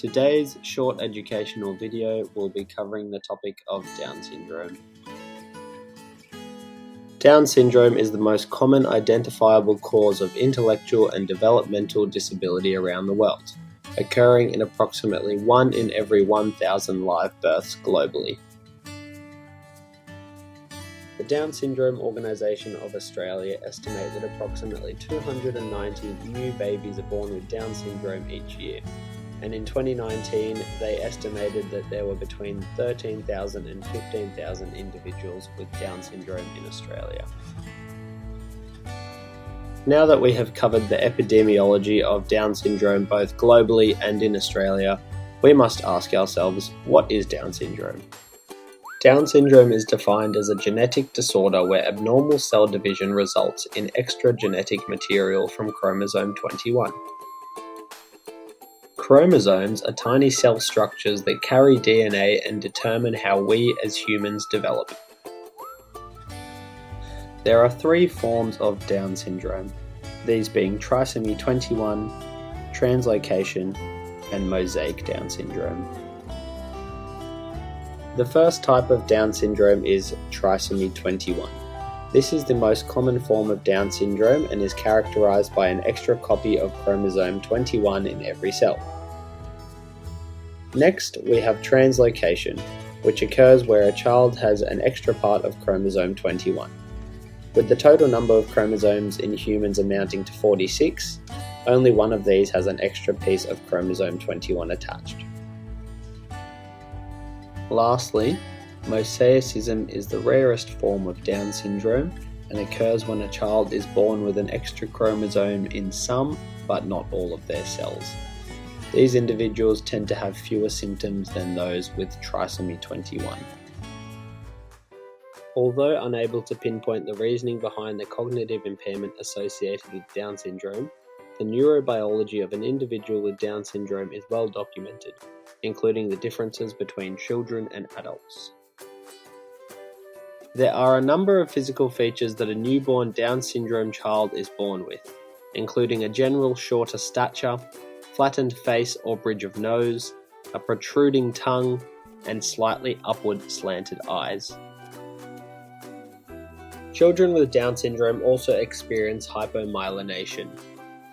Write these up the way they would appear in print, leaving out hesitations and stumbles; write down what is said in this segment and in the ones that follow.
Today's short educational video will be covering the topic of Down syndrome. Down syndrome is the most common identifiable cause of intellectual and developmental disability around the world, occurring in approximately 1 in every 1,000 live births globally. The Down Syndrome Organisation of Australia estimates that approximately 290 new babies are born with Down syndrome each year, and in 2019 they estimated that there were between 13,000 and 15,000 individuals with Down syndrome in Australia. Now that we have covered the epidemiology of Down syndrome both globally and in Australia, we must ask ourselves, what is Down syndrome? Down syndrome is defined as a genetic disorder where abnormal cell division results in extra genetic material from chromosome 21. Chromosomes are tiny cell structures that carry DNA and determine how we as humans develop. There are 3 forms of Down syndrome, these being trisomy 21, translocation, and mosaic Down syndrome. The first type of Down syndrome is trisomy 21. This is the most common form of Down syndrome and is characterized by an extra copy of chromosome 21 in every cell. Next, we have translocation, which occurs where a child has an extra part of chromosome 21. With the total number of chromosomes in humans amounting to 46, only one of these has an extra piece of chromosome 21 attached. Lastly, mosaicism is the rarest form of Down syndrome and occurs when a child is born with an extra chromosome in some, but not all of their cells. These individuals tend to have fewer symptoms than those with trisomy 21. Although unable to pinpoint the reasoning behind the cognitive impairment associated with Down syndrome, the neurobiology of an individual with Down syndrome is well documented, including the differences between children and adults. There are a number of physical features that a newborn Down syndrome child is born with, including a general shorter stature, flattened face or bridge of nose, a protruding tongue, and slightly upward slanted eyes. Children with Down syndrome also experience hypomyelination.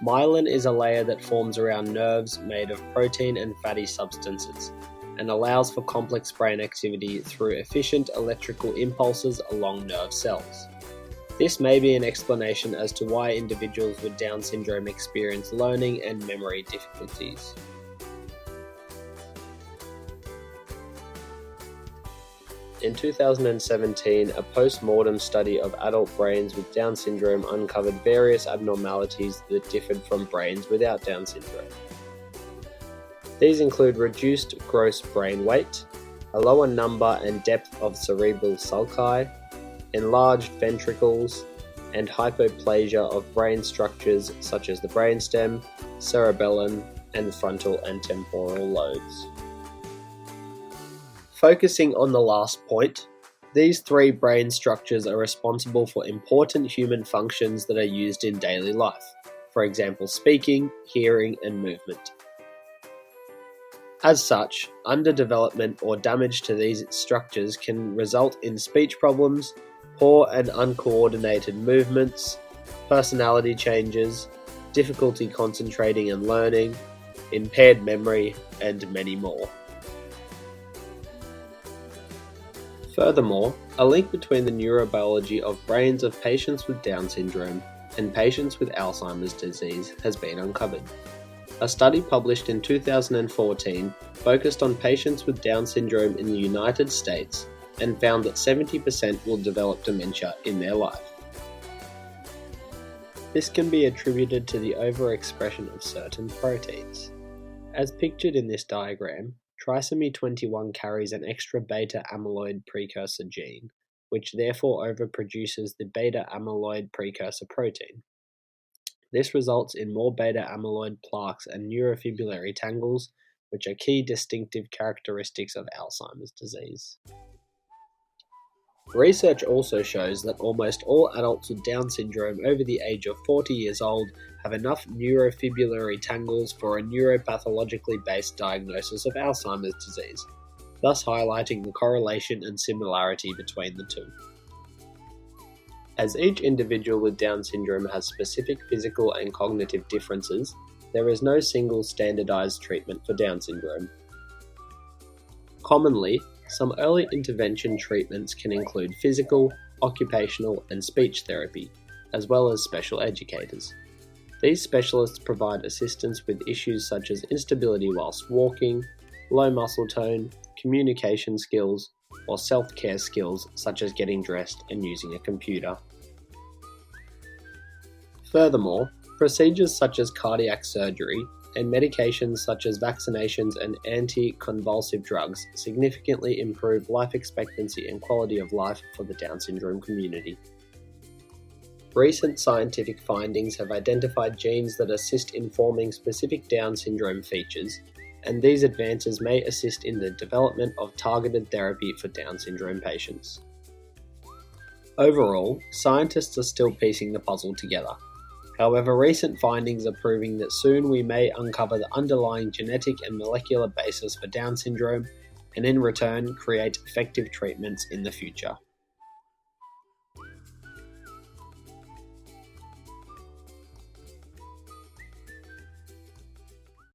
Myelin is a layer that forms around nerves made of protein and fatty substances, and allows for complex brain activity through efficient electrical impulses along nerve cells. This may be an explanation as to why individuals with Down syndrome experience learning and memory difficulties. In 2017, a post-mortem study of adult brains with Down syndrome uncovered various abnormalities that differed from brains without Down syndrome. These include reduced gross brain weight, a lower number and depth of cerebral sulci, enlarged ventricles, and hypoplasia of brain structures such as the brainstem, cerebellum, and frontal and temporal lobes. Focusing on the last point, these 3 brain structures are responsible for important human functions that are used in daily life, for example speaking, hearing, and movement. As such, underdevelopment or damage to these structures can result in speech problems, poor and uncoordinated movements, personality changes, difficulty concentrating and learning, impaired memory, and many more. Furthermore, a link between the neurobiology of brains of patients with Down syndrome and patients with Alzheimer's disease has been uncovered. A study published in 2014 focused on patients with Down syndrome in the United States and found that 70% will develop dementia in their life. This can be attributed to the overexpression of certain proteins. As pictured in this diagram, trisomy 21 carries an extra beta amyloid precursor gene, which therefore overproduces the beta amyloid precursor protein. This results in more beta amyloid plaques and neurofibrillary tangles, which are key distinctive characteristics of Alzheimer's disease. Research also shows that almost all adults with Down syndrome over the age of 40 years old have enough neurofibrillary tangles for a neuropathologically based diagnosis of Alzheimer's disease, thus highlighting the correlation and similarity between the two. As each individual with Down syndrome has specific physical and cognitive differences, there is no single standardized treatment for Down syndrome. Commonly, some early intervention treatments can include physical, occupational, and speech therapy, as well as special educators. These specialists provide assistance with issues such as instability whilst walking, low muscle tone, communication skills, or self-care skills such as getting dressed and using a computer. Furthermore, procedures such as cardiac surgery and medications such as vaccinations and anti-convulsive drugs significantly improve life expectancy and quality of life for the Down syndrome community. Recent scientific findings have identified genes that assist in forming specific Down syndrome features, and these advances may assist in the development of targeted therapy for Down syndrome patients. Overall, scientists are still piecing the puzzle together. However, recent findings are proving that soon we may uncover the underlying genetic and molecular basis for Down syndrome, and in return create effective treatments in the future.